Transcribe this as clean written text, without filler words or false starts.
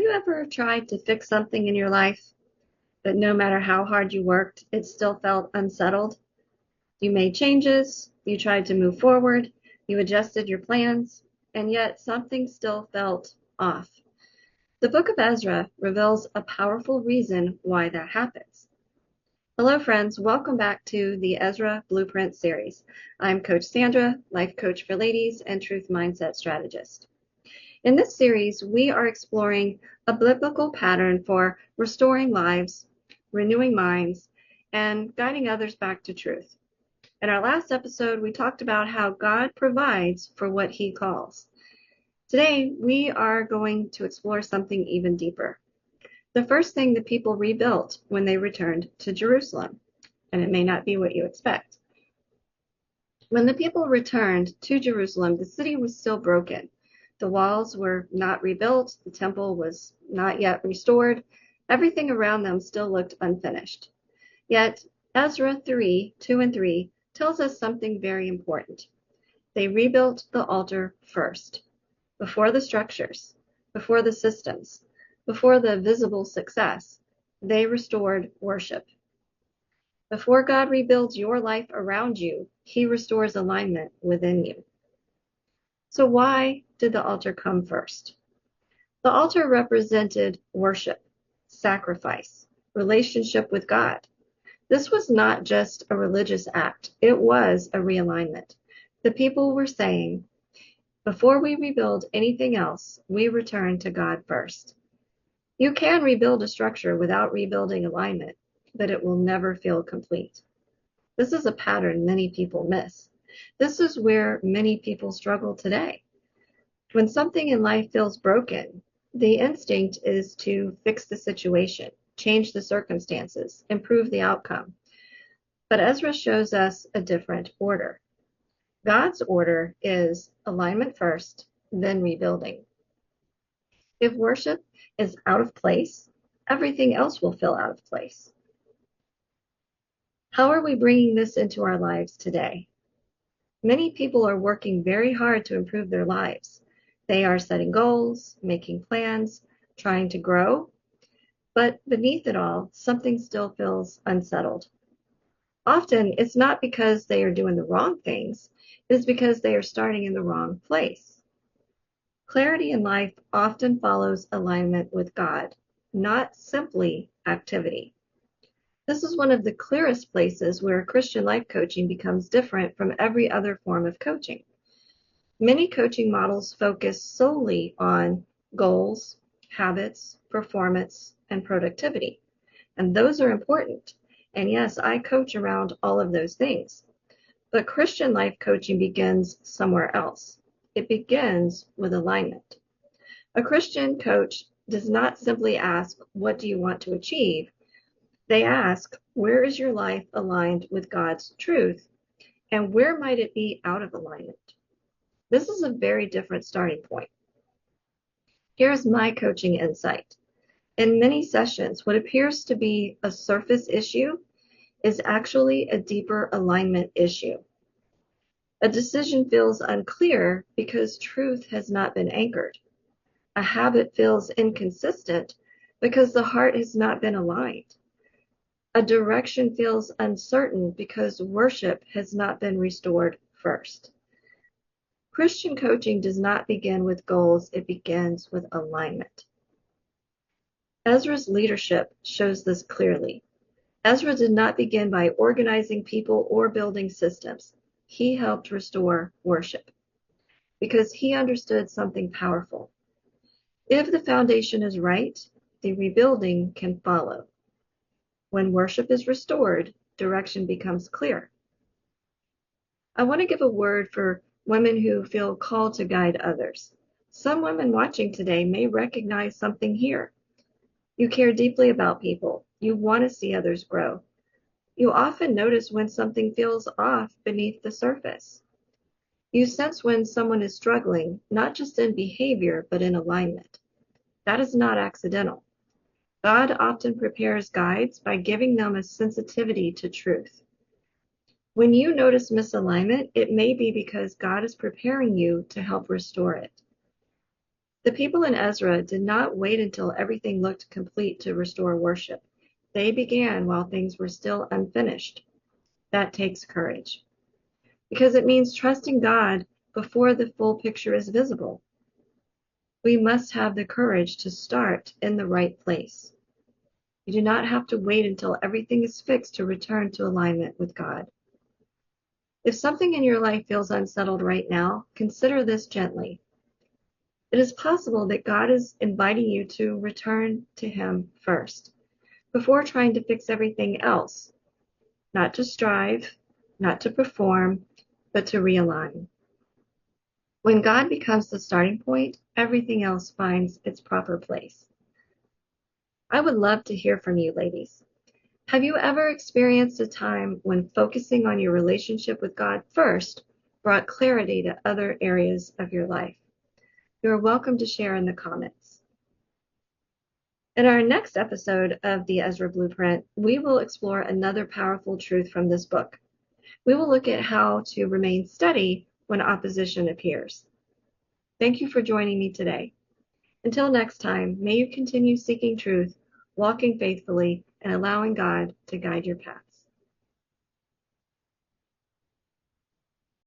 you ever tried to fix something in your life, but no matter how hard you worked, it still felt unsettled? You made changes, you tried to move forward, you adjusted your plans, and yet something still felt off. The book of Ezra reveals a powerful reason why that happens. Hello, friends. Welcome back to the Ezra Blueprint series. I'm Coach Sandra, life coach for ladies and truth mindset strategist. In this series, we are exploring a biblical pattern for restoring lives, renewing minds, and guiding others back to truth. In our last episode, we talked about how God provides for what he calls. Today, we are going to explore something even deeper. The first thing the people rebuilt when they returned to Jerusalem, and it may not be what you expect. When the people returned to Jerusalem, the city was still broken. The walls were not rebuilt, the temple was not yet restored, everything around them still looked unfinished. Yet Ezra 2 and 3 tells us something very important. They rebuilt the altar first, before the structures, before the systems, before the visible success. They restored worship. Before God rebuilds your life around you, he restores alignment within you. So why did the altar come first? The altar represented worship, sacrifice, relationship with God. This was not just a religious act, it was a realignment. The people were saying, before we rebuild anything else, we return to God first. You can rebuild a structure without rebuilding alignment, but it will never feel complete. This is a pattern many people miss. This is where many people struggle today. When something in life feels broken, the instinct is to fix the situation, change the circumstances, improve the outcome. But Ezra shows us a different order. God's order is alignment first, then rebuilding. If worship is out of place, everything else will feel out of place. How are we bringing this into our lives today? Many people are working very hard to improve their lives. They are setting goals, making plans, trying to grow, but beneath it all, something still feels unsettled. Often, it's not because they are doing the wrong things, it is because they are starting in the wrong place. Clarity in life often follows alignment with God, not simply activity. This is one of the clearest places where Christian life coaching becomes different from every other form of coaching. Many coaching models focus solely on goals, habits, performance, and productivity. And those are important. And yes, I coach around all of those things. But Christian life coaching begins somewhere else. It begins with alignment. A Christian coach does not simply ask, what do you want to achieve? They ask, where is your life aligned with God's truth? And where might it be out of alignment? This is a very different starting point. Here's my coaching insight. In many sessions, what appears to be a surface issue is actually a deeper alignment issue. A decision feels unclear because truth has not been anchored. A habit feels inconsistent because the heart has not been aligned. A direction feels uncertain because worship has not been restored first. Christian coaching does not begin with goals, it begins with alignment. Ezra's leadership shows this clearly. Ezra did not begin by organizing people or building systems. He helped restore worship because he understood something powerful. If the foundation is right, the rebuilding can follow. When worship is restored, direction becomes clear. I want to give a word for women who feel called to guide others. Some women watching today may recognize something here. You care deeply about people. You want to see others grow. You often notice when something feels off beneath the surface. You sense when someone is struggling, not just in behavior, but in alignment. That is not accidental. God often prepares guides by giving them a sensitivity to truth. When you notice misalignment, it may be because God is preparing you to help restore it. The people in Ezra did not wait until everything looked complete to restore worship. They began while things were still unfinished. That takes courage, because it means trusting God before the full picture is visible. We must have the courage to start in the right place. You do not have to wait until everything is fixed to return to alignment with God. If something in your life feels unsettled right now, consider this gently. It is possible that God is inviting you to return to Him first, before trying to fix everything else, not to strive, not to perform, but to realign. When God becomes the starting point, everything else finds its proper place. I would love to hear from you, ladies. Have you ever experienced a time when focusing on your relationship with God first brought clarity to other areas of your life? You are welcome to share in the comments. In our next episode of the Ezra Blueprint, we will explore another powerful truth from this book. We will look at how to remain steady when opposition appears. Thank you for joining me today. Until next time, may you continue seeking truth, walking faithfully, and allowing God to guide your path.